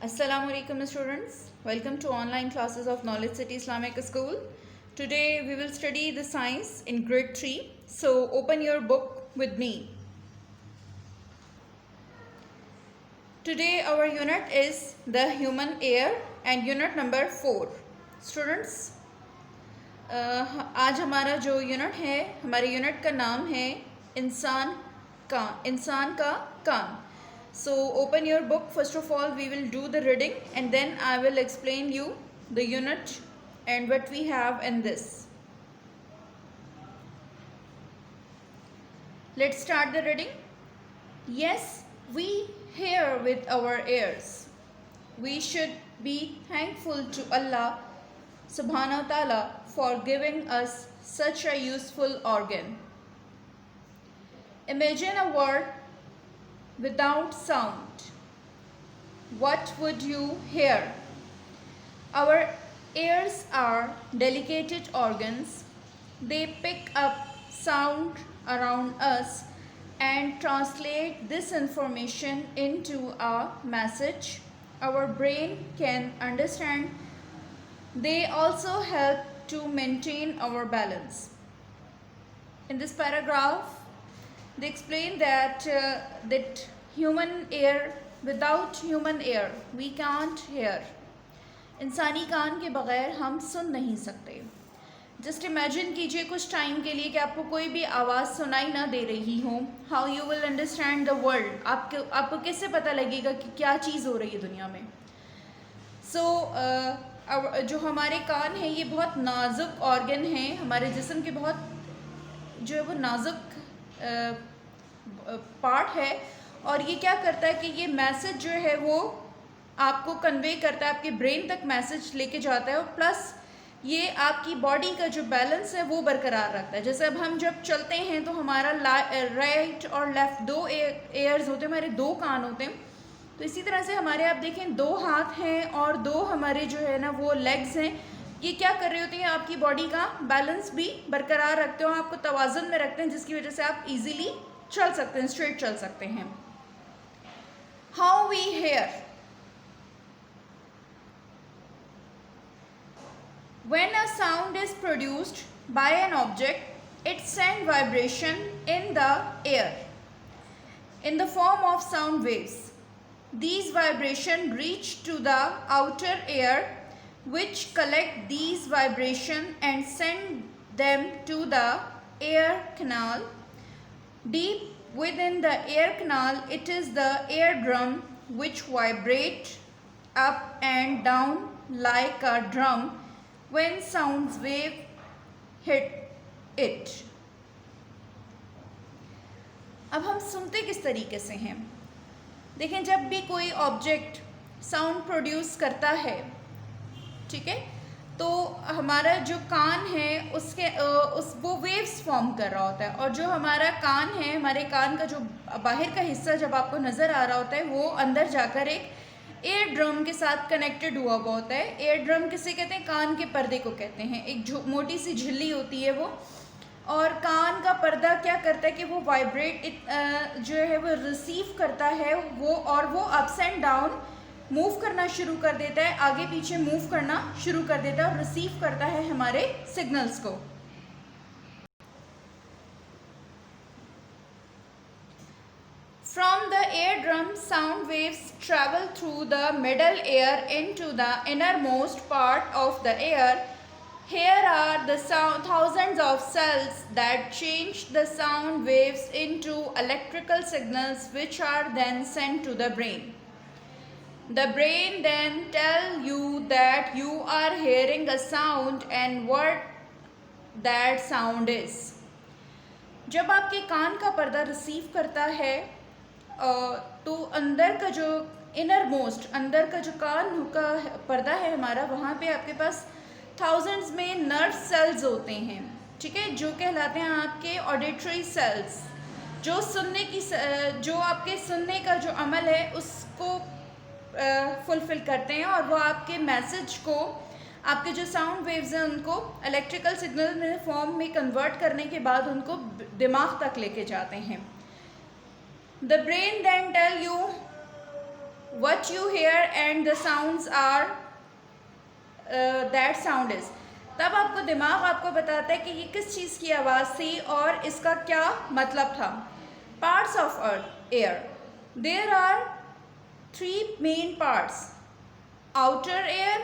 Assalamu alaikum students. Welcome to online classes of Knowledge City Islamic School. Today we will study the science in grade 3. So open your book with me. Today our unit is the human ear and unit number 4. Students, आज हमारा जो unit है, हमारे unit का नाम है इंसान का कान. So open your book. First of all, we will do the reading and then I will explain you the unit and what we have in this. Let's start the reading. Yes, we hear with our ears. We should be thankful to Allah subhanahu wa ta'ala for giving us such a useful organ. Imagine a world without sound. What would you hear? Our ears are delicate organs. They pick up sound around us and translate this information into a message our brain can understand. They also help to maintain our balance. In this paragraph, they explain that human ear, without human ear we can't hear. इंसानी कान के बग़ैर हम सुन नहीं सकते. Just imagine कीजिए कुछ time के लिए कि आपको कोई भी आवाज़ सुनाई ना दे रही हो. How you will understand the world. आपको कैसे पता लगेगा कि क्या चीज़ हो रही है दुनिया में. जो हमारे कान हैं ये बहुत नाजुक ऑर्गन हैं. हमारे जिस्म के बहुत जो है वो नाजुक पार्ट है और ये क्या करता है कि ये मैसेज जो है वो आपको कन्वे करता है, आपके ब्रेन तक मैसेज लेके जाता है और प्लस ये आपकी बॉडी का जो बैलेंस है वो बरकरार रखता है. जैसे अब हम जब चलते हैं तो हमारा राइट और लेफ़्ट दो एयर्स होते हैं, हमारे दो कान होते हैं. तो इसी तरह से हमारे आप देखें दो हाथ हैं और दो हमारे जो है ना वो लेग्स हैं. ये क्या कर रहे होते हैं, आपकी बॉडी का बैलेंस भी बरकरार रखते हो, आपको तवाज़ुन में रखते हैं, जिसकी वजह से आप इजीली चल सकते हैं, स्ट्रेट चल सकते हैं. How we hear. When a sound is produced by an object, it sends vibration in the air in the form of sound waves. These vibrations reach to the outer air, which collect these vibrations and send them to the air canal. Deep within the air canal, it is the eardrum which vibrates up and down like a drum when sound wave hit it. अब हम सुनते किस तरीके से हैं. देखें, जब भी कोई ऑब्जेक्ट साउंड प्रोड्यूस करता है, ठीक है, तो हमारा जो कान है उसके वो वेव्स फॉर्म कर रहा होता है. और जो हमारा कान है, हमारे कान का जो बाहर का हिस्सा जब आपको नज़र आ रहा होता है वो अंदर जाकर एक एयर ड्रम के साथ कनेक्टेड हुआ होता है. एयर ड्रम किसे कहते हैं? कान के पर्दे को कहते हैं. एक मोटी सी झिल्ली होती है वो, और कान का पर्दा क्या करता है कि वो वाइब्रेट जो है वो रिसीव करता है वो, और वो अप्स एंड डाउन मूव करना शुरू कर देता है, आगे पीछे मूव करना शुरू कर देता है और रिसीव करता है हमारे सिग्नल्स को. From the eardrum, sound waves travel through the middle ear into the innermost part of the ear. Here are the thousands of cells that change the sound waves into electrical signals, which are then sent to the brain. The brain then tells you that you are hearing a sound and what that sound is. जब आपके कान का पर्दा receive करता है तो अंदर का जो इनर मोस्ट, अंदर का जो कान का पर्दा है हमारा, वहाँ पे आपके पास थाउजेंड्स में नर्व सेल्स होते हैं, ठीक है, जो कहलाते हैं आपके ऑडिटरी सेल्स, जो जो आपके सुनने का जो अमल है उसको फुलफिल करते हैं और वो आपके मैसेज को, आपके जो साउंड वेव्स हैं उनको इलेक्ट्रिकल सिग्नल में फॉर्म में कन्वर्ट करने के बाद उनको दिमाग तक लेके जाते हैं. The brain then tell you what you hear and the sounds are that sound is. तब आपको दिमाग आपको बताता है कि ये किस चीज़ की आवाज़ थी और इसका क्या मतलब था. Parts of air. There are 3 main parts: outer air,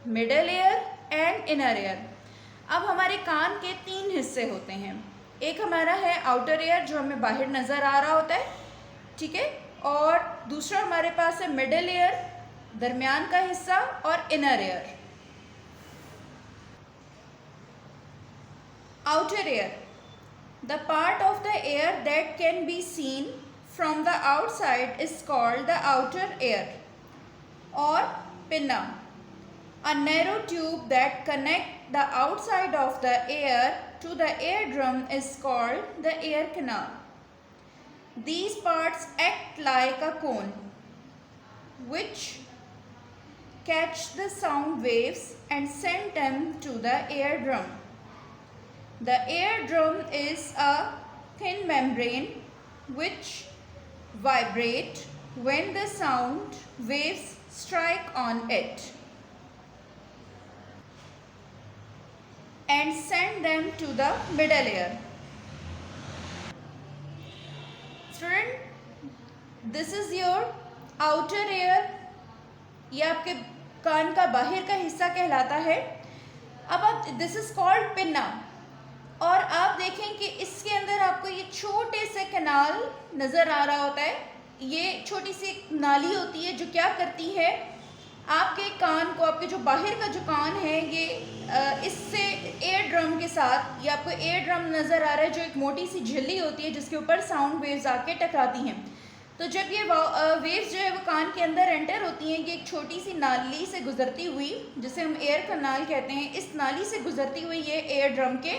middle air and inner air. अब हमारे कान के 3 हिस्से होते हैं. एक हमारा है आउटर एयर जो हमें बाहर नज़र आ रहा होता है, ठीक है, और दूसरा हमारे पास है मिडल एयर, दरमियान का हिस्सा, और inner air. Outer air, the part of the air that can be seen from the outside is called the outer air or pinna. A narrow tube that connects the outside of the air to the eardrum is called the ear canal. These parts act like a cone which catch the sound waves and send them to the eardrum. The eardrum is a thin membrane which vibrates when the sound waves strike on it and send them to the middle ear. Student, this is your outer ear. ये आपके कान का बाहर का हिस्सा कहलाता है. अब आप दिस इज कॉल्ड पिन्ना, और आप देखें कि इसके अंदर आपको ये छोटे से कैनाल नज़र आ रहा होता है. ये छोटी सी नाली होती है जो क्या करती है, आपके कान को, आपके जो बाहर का जो कान है, ये इससे एयर ड्रम के साथ, ये आपको एयर ड्रम नज़र आ रहा है जो एक मोटी सी झिल्ली होती है जिसके ऊपर साउंड वेव्स आके टकराती हैं. तो जब ये वेव्स जो है वो कान के अंदर एंटर होती हैं, ये एक छोटी सी नाली से गुजरती हुई, जिसे हम एयर कैनाल कहते हैं, इस नाली से गुजरती हुई ये एयर ड्रम के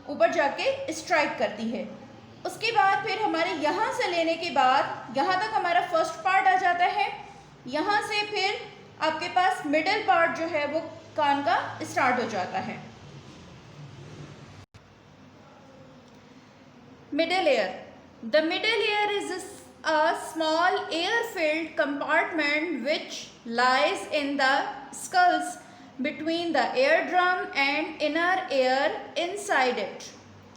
ऊपर जाके स्ट्राइक करती है. उसके बाद फिर हमारे यहाँ से लेने के बाद यहाँ तक हमारा फर्स्ट पार्ट आ जाता है. यहाँ से फिर आपके पास मिडिल पार्ट जो है वो कान का स्टार्ट हो जाता है. Middle air. The middle air is a small air-filled compartment which lies in the skulls between the eardrum and inner ear. Inside it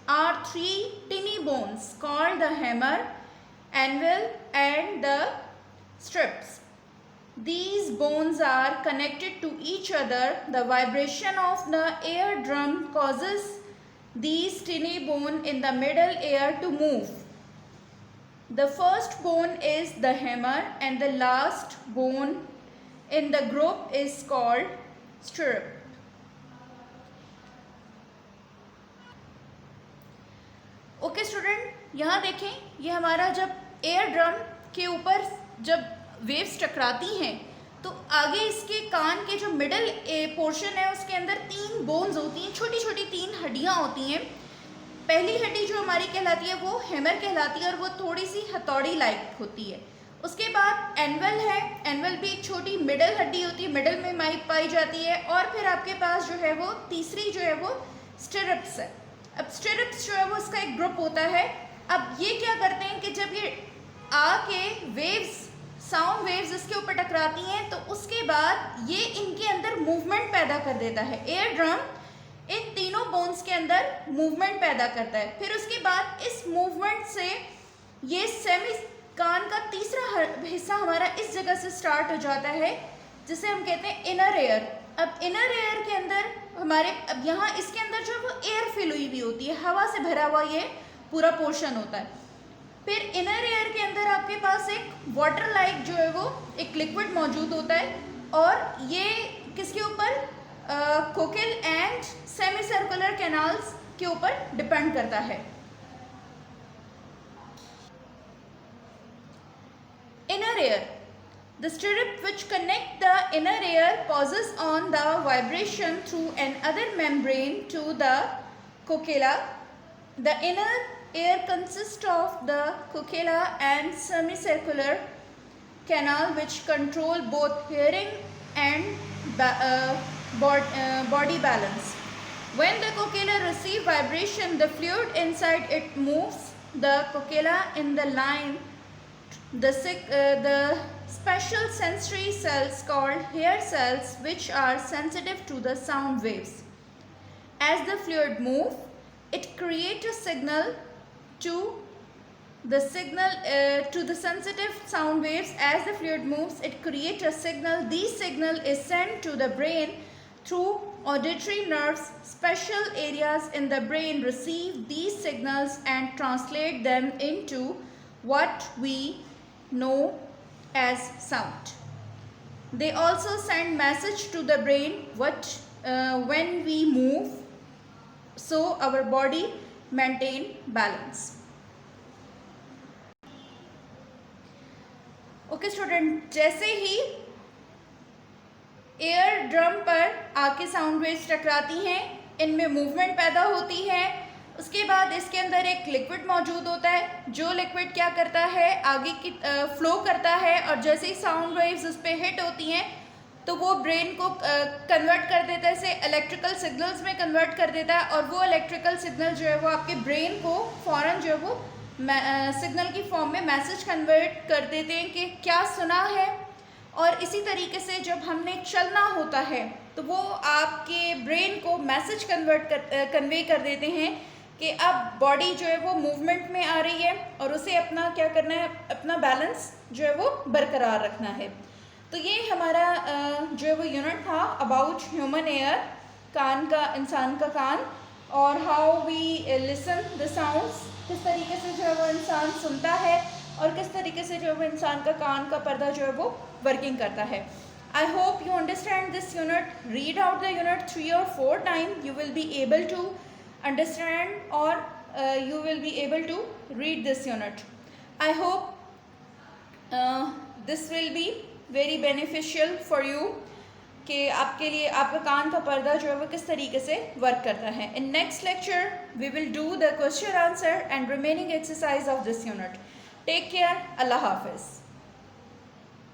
are 3 tiny bones called the hammer, anvil and the strips. These bones are connected to each other. The vibration of the eardrum causes these tiny bones in the middle ear to move. The first bone is the hammer and the last bone in the group is called stirrup. Okay student, यहाँ देखें, ये हमारा जब air drum के ऊपर जब waves टकराती हैं तो आगे इसके कान के जो मिडल पोर्शन है उसके अंदर 3 बोन्स होती हैं, छोटी छोटी 3 हड्डियाँ होती हैं. पहली हड्डी जो हमारी कहलाती है वो हैमर कहलाती है और वो थोड़ी सी हथौड़ी लाइक होती है. उसके बाद एनवल है. एनवल भी एक छोटी मिडल हड्डी होती है, मिडल में पाई जाती है. और फिर आपके पास जो है वो तीसरी जो है वो स्टिरप्स है. अब स्टिरप्स जो है वो इसका एक ग्रुप होता है. अब ये क्या करते हैं कि जब ये आके वेव्स, साउंड वेव्स इसके ऊपर टकराती हैं तो उसके बाद ये इनके अंदर मूवमेंट पैदा कर देता है. एयर ड्रम इन तीनों बोन्स के अंदर मूवमेंट पैदा करता है. फिर उसके बाद इस मूवमेंट से ये सेमी कान का तीसरा हिस्सा हमारा इस जगह से स्टार्ट हो जाता है जिसे हम कहते हैं इनर एयर. अब इनर एयर के अंदर हमारे, अब यहाँ इसके अंदर जो वो एयर फिल हुई भी होती है, हवा से भरा हुआ ये पूरा पोर्शन होता है. फिर इनर एयर के अंदर आपके पास एक वाटर लाइक जो है वो एक लिक्विड मौजूद होता है और ये किसके ऊपर, कोकिल एंड सेमी सर्कुलर कैनाल्स के ऊपर डिपेंड करता है. Inner ear. The stirrup which connect the inner ear pauses on the vibration through another membrane to the cochlea. The inner ear consists of the cochlea and semicircular canal which control both hearing and body balance. When the cochlea receives vibration, the fluid inside it moves the cochlea in the line. The special sensory cells called hair cells which are sensitive to the sound waves. As the fluid moves, it creates a signal to the sensitive sound waves. As the fluid moves, it creates a signal. This signal is sent to the brain through auditory nerves. Special areas in the brain receive these signals and translate them into what we know as sound. They also send message to the brain when we move, so our body maintain balance. Okay student, जैसे ही air drum पर आके sound waves टकराती हैं, इनमें movement पैदा होती है। उसके बाद इसके अंदर एक लिक्विड मौजूद होता है, जो लिक्विड क्या करता है, आगे की फ्लो करता है, और जैसे ही साउंड वेव्स उस पर हिट होती हैं तो वो ब्रेन को कन्वर्ट कर देता है, इसे इलेक्ट्रिकल सिग्नल्स में कन्वर्ट कर देता है, और वो इलेक्ट्रिकल सिग्नल जो है वो आपके ब्रेन को फ़ौरन जो है वो सिग्नल की फॉर्म में मैसेज कन्वर्ट कर देते हैं कि क्या सुना है। और इसी तरीके से जब हमने चलना होता है तो वो आपके ब्रेन को मैसेज कन्वे कर देते हैं कि अब बॉडी जो है वो मूवमेंट में आ रही है और उसे अपना क्या करना है, अपना बैलेंस जो है वो बरकरार रखना है। तो ये हमारा जो है वो यूनिट था अबाउट ह्यूमन एयर, कान का, इंसान का कान, और how we listen the sounds, किस तरीके से जो है वो इंसान सुनता है और किस तरीके से जो है वो इंसान का कान का पर्दा जो है वो वर्किंग करता है। I hope you understand this unit. Read out the unit 3 or 4 times. You will be able to understand or you will be able to read this unit. I hope this will be very beneficial for you कि आपके लिए आपका कान का पर्दा जो है वो किस तरीके से वर्क करता है. In next lecture we will do the question answer and remaining exercise of this unit. Take care. अल्लाह हाफिज़.